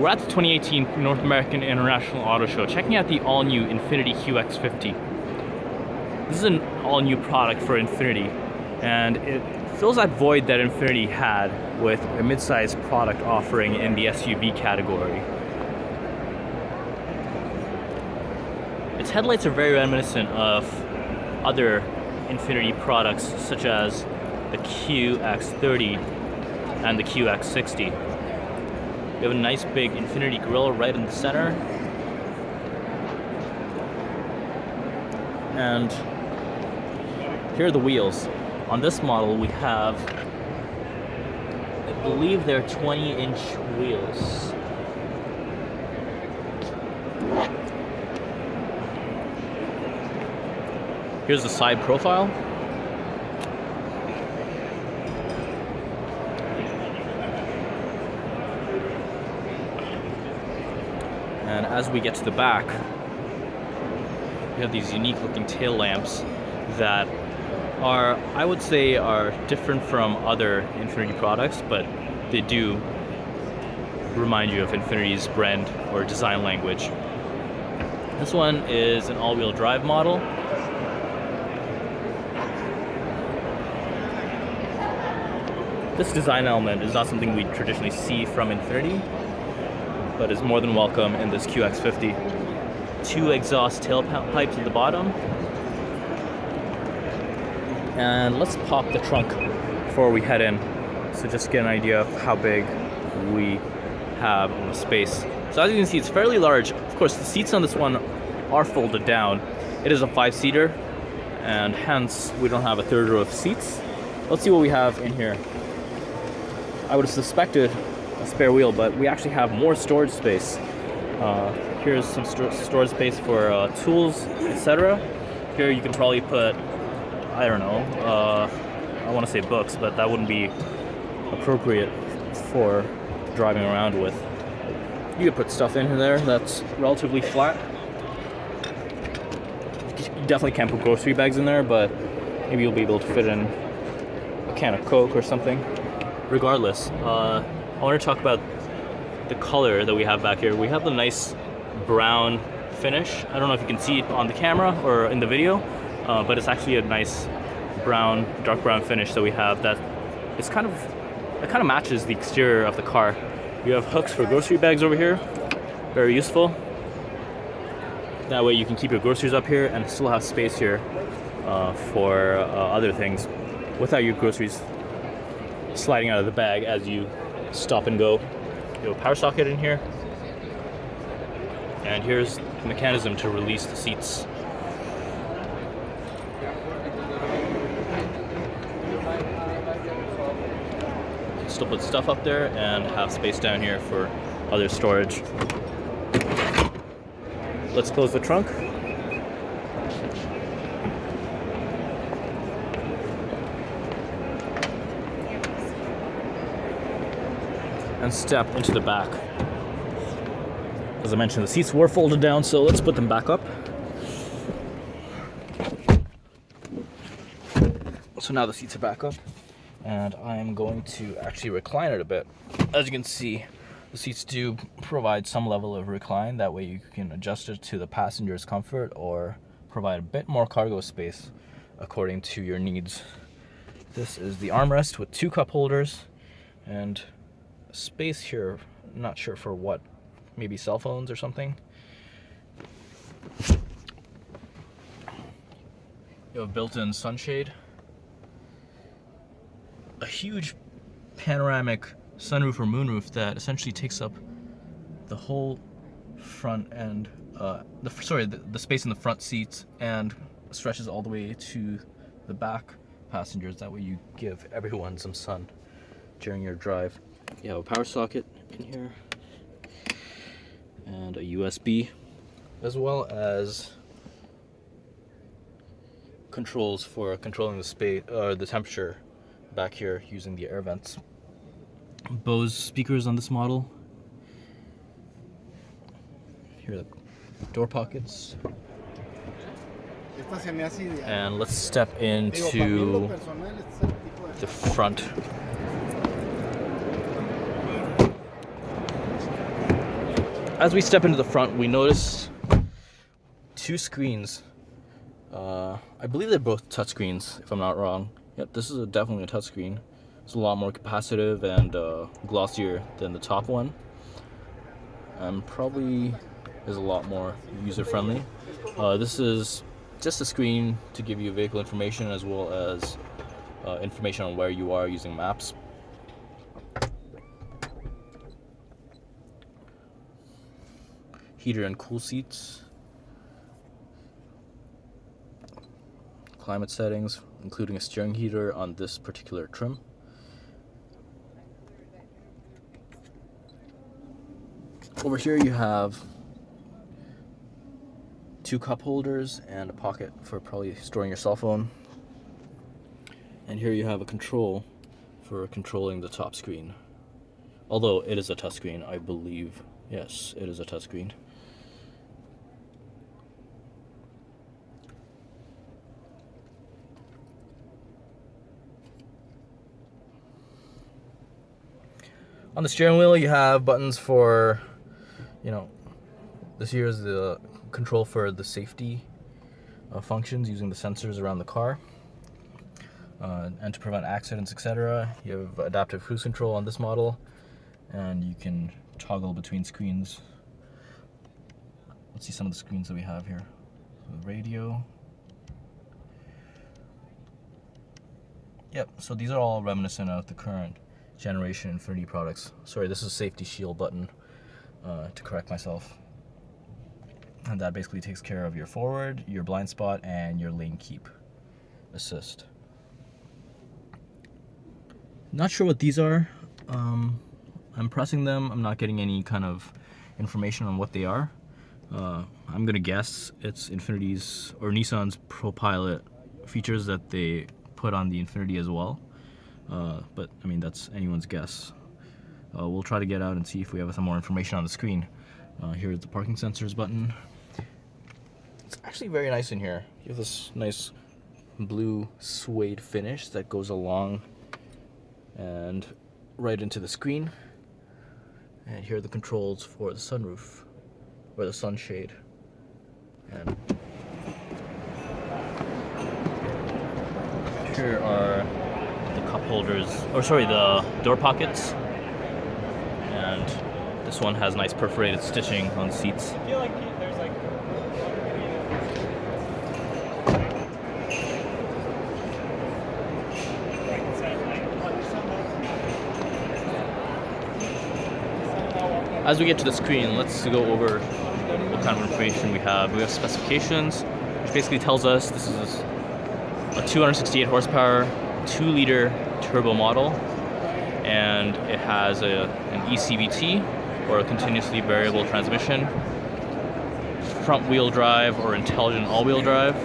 We're at the 2018 North American International Auto Show, checking out the all-new Infiniti QX50. This is an all-new product for Infiniti, and it fills that void that Infiniti had with a mid-sized product offering in the SUV category. Its headlights are very reminiscent of other Infiniti products, such as the QX30 and the QX60. We have a nice big Infiniti grille right in the center. And here are the wheels. On this model we have, I believe they're 20-inch wheels. Here's the side profile. And as we get to the back, we have these unique looking tail lamps that are, I would say, are different from other Infiniti products, but they do remind you of Infiniti's brand or design language. This one is an all-wheel drive model. This design element is not something we traditionally see from Infiniti, but is more than welcome in this QX50. 2 exhaust tailpipes at the bottom. And let's pop the trunk before we head in, so just get an idea of how big we have of space. So as you can see, it's fairly large. Of course, the seats on this one are folded down. It is a 5-seater, and hence we don't have a third row of seats. Let's see what we have in here. I would have suspected a spare wheel, but we actually have more storage space. Here's some storage space for tools, etc. Here you can probably put, I don't know, I want to say books, but that wouldn't be appropriate for driving around with. You could put stuff in there that's relatively flat. You definitely can't put grocery bags in there, but maybe you'll be able to fit in a can of Coke or something. Regardless, I want to talk about the color that we have back here. We have the nice brown finish. I don't know if you can see it on the camera or in the video, but it's actually a nice brown, dark brown finish that we have that is it kind of matches the exterior of the car. We have hooks for grocery bags over here, very useful. That way you can keep your groceries up here and still have space here for other things without your groceries sliding out of the bag as you stop and go. You have a power socket in here, and here's the mechanism to release the seats. Still put stuff up there and have space down here for other storage. Let's close the trunk. And step into the back. As I mentioned, the seats were folded down, so let's put them back up. So now the seats are back up, and I'm going to actually recline it a bit. As you can see, the seats do provide some level of recline. That way you can adjust it to the passenger's comfort or provide a bit more cargo space according to your needs. This is the armrest with 2 cup holders and space here, not sure for what, maybe cell phones or something. You have a built-in sunshade, a huge panoramic sunroof or moonroof that essentially takes up the whole front end, the space in the front seats, and stretches all the way to the back passengers. That way you give everyone some sun during your drive. You have a power socket in here and a USB, as well as controls for controlling the space or the temperature back here using the air vents. Bose speakers on this model. Here are the door pockets. And let's step into the front. as we step into the front, we notice two screens. I believe they're both touchscreens, if I'm not wrong. Yep, this is definitely a touchscreen. It's a lot more capacitive and glossier than the top one. Probably is a lot more user-friendly. This is just a screen to give you vehicle information as well as information on where you are using maps. Heater and cool seats. Climate settings, including a steering heater on this particular trim. Over here you have two cup holders and a pocket for probably storing your cell phone. And here you have a control for controlling the top screen. Although it is a touchscreen, I believe. Yes, it is a touchscreen. On the steering wheel, you have buttons for, this here is the control for the safety functions using the sensors around the car. And to prevent accidents, etc. You have adaptive cruise control on this model, and you can toggle between screens. Let's see some of the screens that we have here. So radio. Yep, so these are all reminiscent of the current generation Infiniti products. Sorry, this is a safety shield button to correct myself. And that basically takes care of your forward, your blind spot, and your lane keep assist. Not sure what these are. I'm pressing them. I'm not getting any kind of information on what they are. I'm gonna guess it's Infiniti's or Nissan's ProPilot features that they put on the Infiniti as well. But I mean, that's anyone's guess. We'll try to get out and see if we have some more information on the screen. Here's the parking sensors button. It's actually very nice in here. You have this nice blue suede finish that goes along and right into the screen. And here are the controls for the sunroof, or the sunshade. And here are the cup holders, or sorry, the door pockets. And this one has nice perforated stitching on the seats. I feel like there's like As we get to the screen, let's go over what kind of information we have. We have specifications, which basically tells us this is a 268 horsepower, 2-liter turbo model, and it has an ECVT, or a continuously variable transmission, front-wheel drive or intelligent all-wheel drive.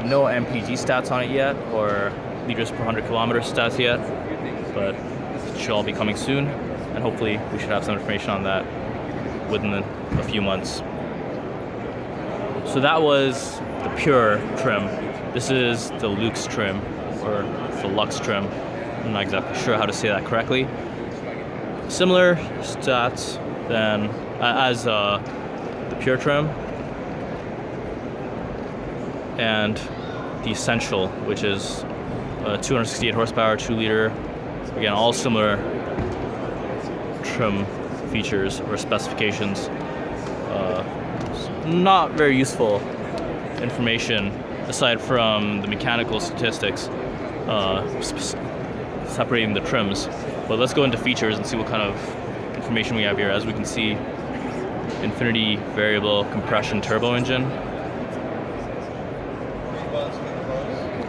No MPG stats on it yet, or liters per 100 kilometers stats yet, but it should all be coming soon. And hopefully we should have some information on that within a few months. So that was the Pure trim. This is the Luxe trim, or the Luxe trim. I'm not exactly sure how to say that correctly. Similar stats than as the Pure trim, and the Essential, which is 268 horsepower, 2-liter. Again, all similar trim features or specifications. Not very useful information aside from the mechanical statistics separating the trims. But let's go into features and see what kind of information we have here. As we can see, Infiniti variable compression turbo engine.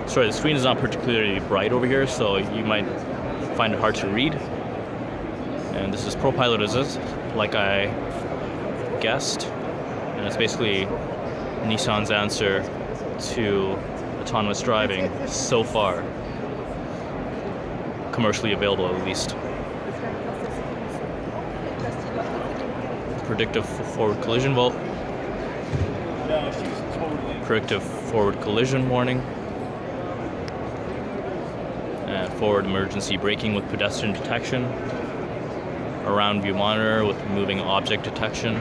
Sorry, the screen is not particularly bright over here, so you might find it hard to read. And this is ProPilot Assist, like I guessed. And it's basically Nissan's answer to autonomous driving so far. Commercially available, at least. Predictive forward collision vault. Predictive forward collision warning. And forward emergency braking with pedestrian detection. around view monitor with moving object detection.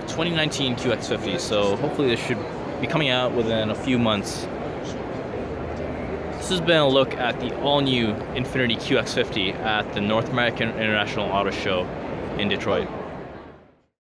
(2019) QX50, so hopefully this should be coming out within a few months. This has been a look at the all-new Infiniti QX50 at the North American International Auto Show in Detroit.